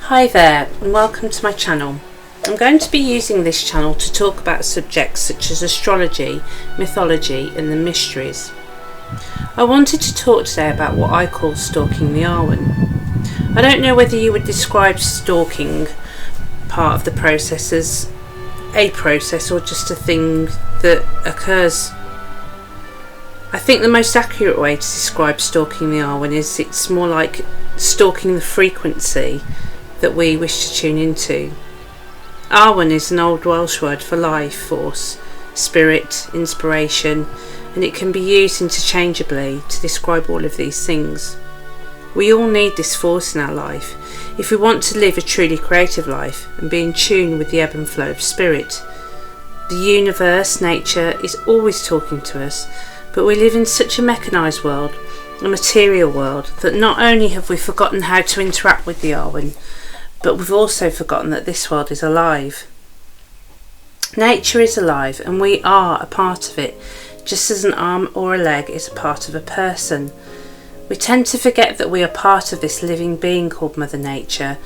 Hi there and welcome to my channel. I'm going to be using this channel to talk about subjects such as astrology, mythology and the mysteries. I wanted to talk today about what I call stalking the Awen. I don't know whether you would describe stalking part of the process as a process or just a thing that occurs. I think the most accurate way to describe stalking the Awen is it's more like stalking the frequency that we wish to tune into. Awen is an old Welsh word for life force, spirit, inspiration, and it can be used interchangeably to describe all of these things. We all need this force in our life if we want to live a truly creative life and be in tune with the ebb and flow of spirit. The universe, nature, is always talking to us, but we live in such a mechanised world, a material world, that not only have we forgotten how to interact with the Awen, but we've also forgotten that this world is alive. Nature is alive and we are a part of it, just as an arm or a leg is a part of a person. We tend to forget that we are part of this living being called Mother Nature,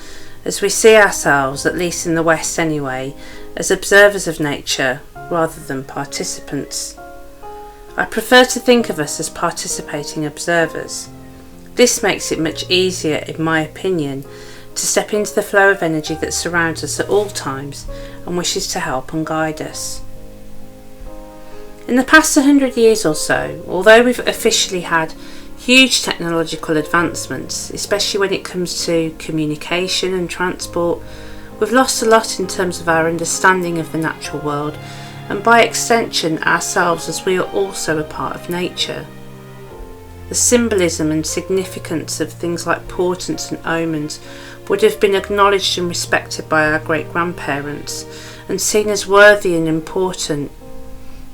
as we see ourselves, at least in the West anyway, as observers of nature rather than participants. I prefer to think of us as participating observers. This makes it much easier, in my opinion, to step into the flow of energy that surrounds us at all times and wishes to help and guide us. In the past 100 years or so, although we've officially had huge technological advancements, especially when it comes to communication and transport, we've lost a lot in terms of our understanding of the natural world and by extension ourselves, as we are also a part of nature. The symbolism and significance of things like portents and omens would have been acknowledged and respected by our great-grandparents and seen as worthy and important,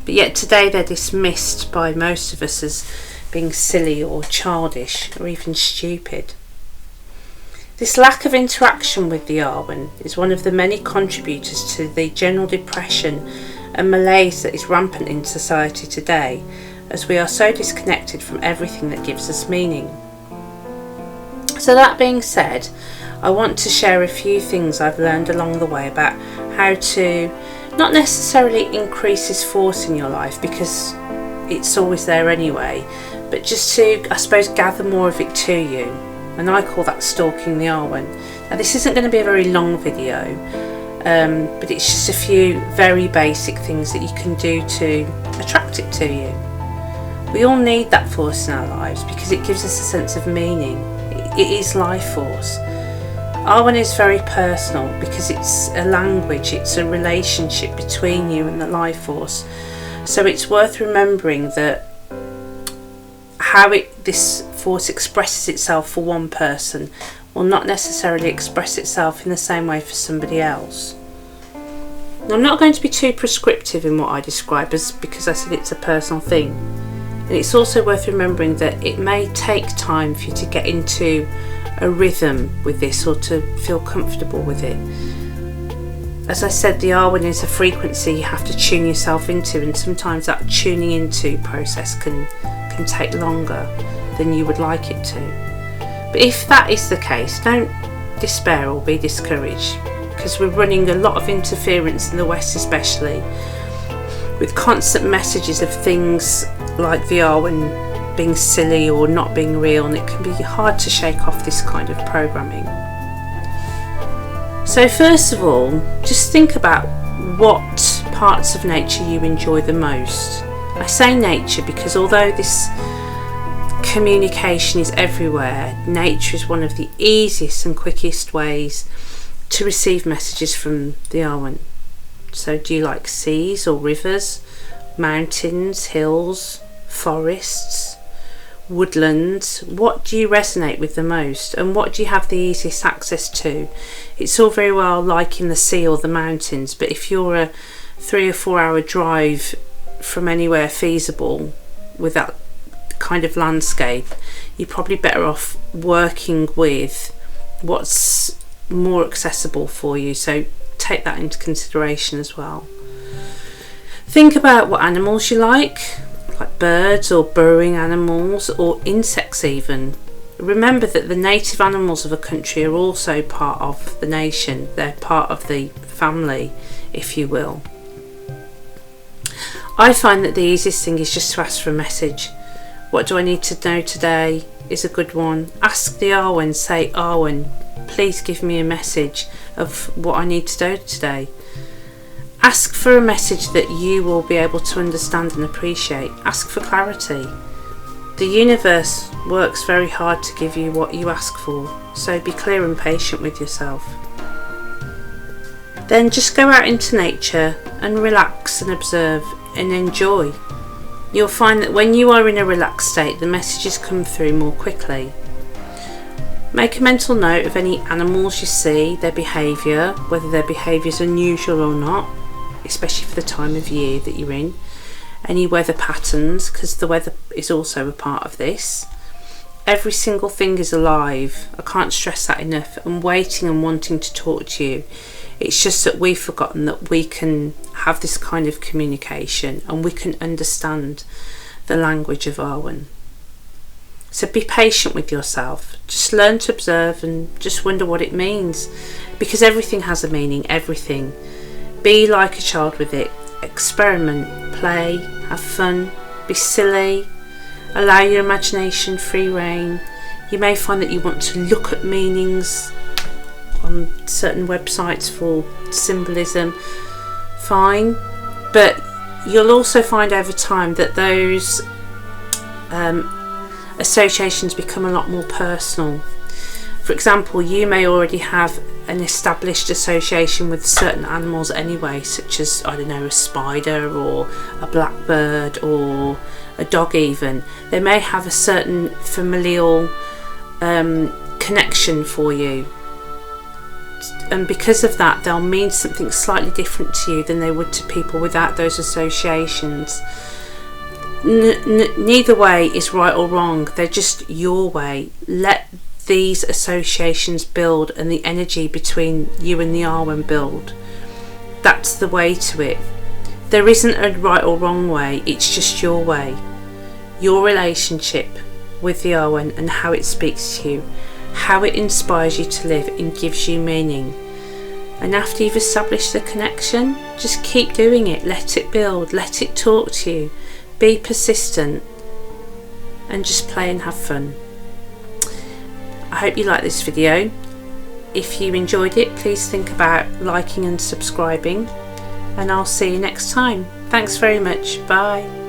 but yet today they're dismissed by most of us as being silly or childish or even stupid. This lack of interaction with the Awen is one of the many contributors to the general depression and malaise that is rampant in society today, as we are so disconnected from everything that gives us meaning. So that being said, I want to share a few things I've learned along the way about how to not necessarily increase this force in your life, because it's always there anyway, but just to, I suppose, gather more of it to you, and I call that stalking the Awen. Now this isn't going to be a very long video, but it's just a few very basic things that you can do to attract it to you. We all need that force in our lives because it gives us a sense of meaning. It is life force. Awen is very personal because it's a language, it's a relationship between you and the life force. So it's worth remembering that how this force expresses itself for one person will not necessarily express itself in the same way for somebody else. Now, I'm not going to be too prescriptive in what I describe as, because I said it's a personal thing. And it's also worth remembering that it may take time for you to get into a rhythm with this or to feel comfortable with it. As I said, the Awen is a frequency you have to tune yourself into, and sometimes that tuning into process can take longer than you would like it to. But if that is the case, don't despair or be discouraged, because we're running a lot of interference in the West especially, with constant messages of things like the Awen being silly or not being real, and it can be hard to shake off this kind of programming. So first of all, just think about what parts of nature you enjoy the most. I say nature because although this communication is everywhere, nature is one of the easiest and quickest ways to receive messages from the Awen. So do you like seas or rivers, mountains, hills, forests, woodlands? What do you resonate with the most, and what do you have the easiest access to? It's all very well liking the sea or the mountains, but if you're a 3 or 4 hour drive from anywhere feasible with that kind of landscape, you're probably better off working with what's more accessible for you, so take that into consideration as well. Think about what animals you like birds or burrowing animals or insects even. Remember that the native animals of a country are also part of the nation. They're part of the family, if you will. I find that the easiest thing is just to ask for a message. What do I need to know today is a good one. Ask the Awen, say, Awen, please give me a message of what I need to know today. Ask for a message that you will be able to understand and appreciate. Ask for clarity. The universe works very hard to give you what you ask for, so be clear and patient with yourself. Then just go out into nature and relax and observe and enjoy. You'll find that when you are in a relaxed state, the messages come through more quickly. Make a mental note of any animals you see, their behaviour, whether their behaviour is unusual or not, especially for the time of year that you're in. Any weather patterns, because the weather is also a part of this. Every single thing is alive. I can't stress that enough, and waiting and wanting to talk to you. It's just that we've forgotten that we can have this kind of communication and we can understand the language of Awen. So be patient with yourself. Just learn to observe and just wonder what it means, because everything has a meaning, everything. Be like a child with it. Experiment, play, have fun, be silly, allow your imagination free rein. You may find that you want to look at meanings on certain websites for symbolism, fine, but you'll also find over time that those associations become a lot more personal. For example, you may already have an established association with certain animals anyway, such as, I don't know, a spider or a blackbird or a dog even. They may have a certain familial connection for you, and because of that they'll mean something slightly different to you than they would to people without those associations. Neither way is right or wrong, they're just your way. Let these associations build and the energy between you and the Awen build. That's the way to it. There isn't a right or wrong way, it's just your way. Your relationship with the Awen and how it speaks to you, how it inspires you to live and gives you meaning. And after you've established the connection, just keep doing it. Let it build, let it talk to you. Be persistent and just play and have fun. I hope you like this video. If you enjoyed it, please think about liking and subscribing, and I'll see you next time. Thanks very much. Bye.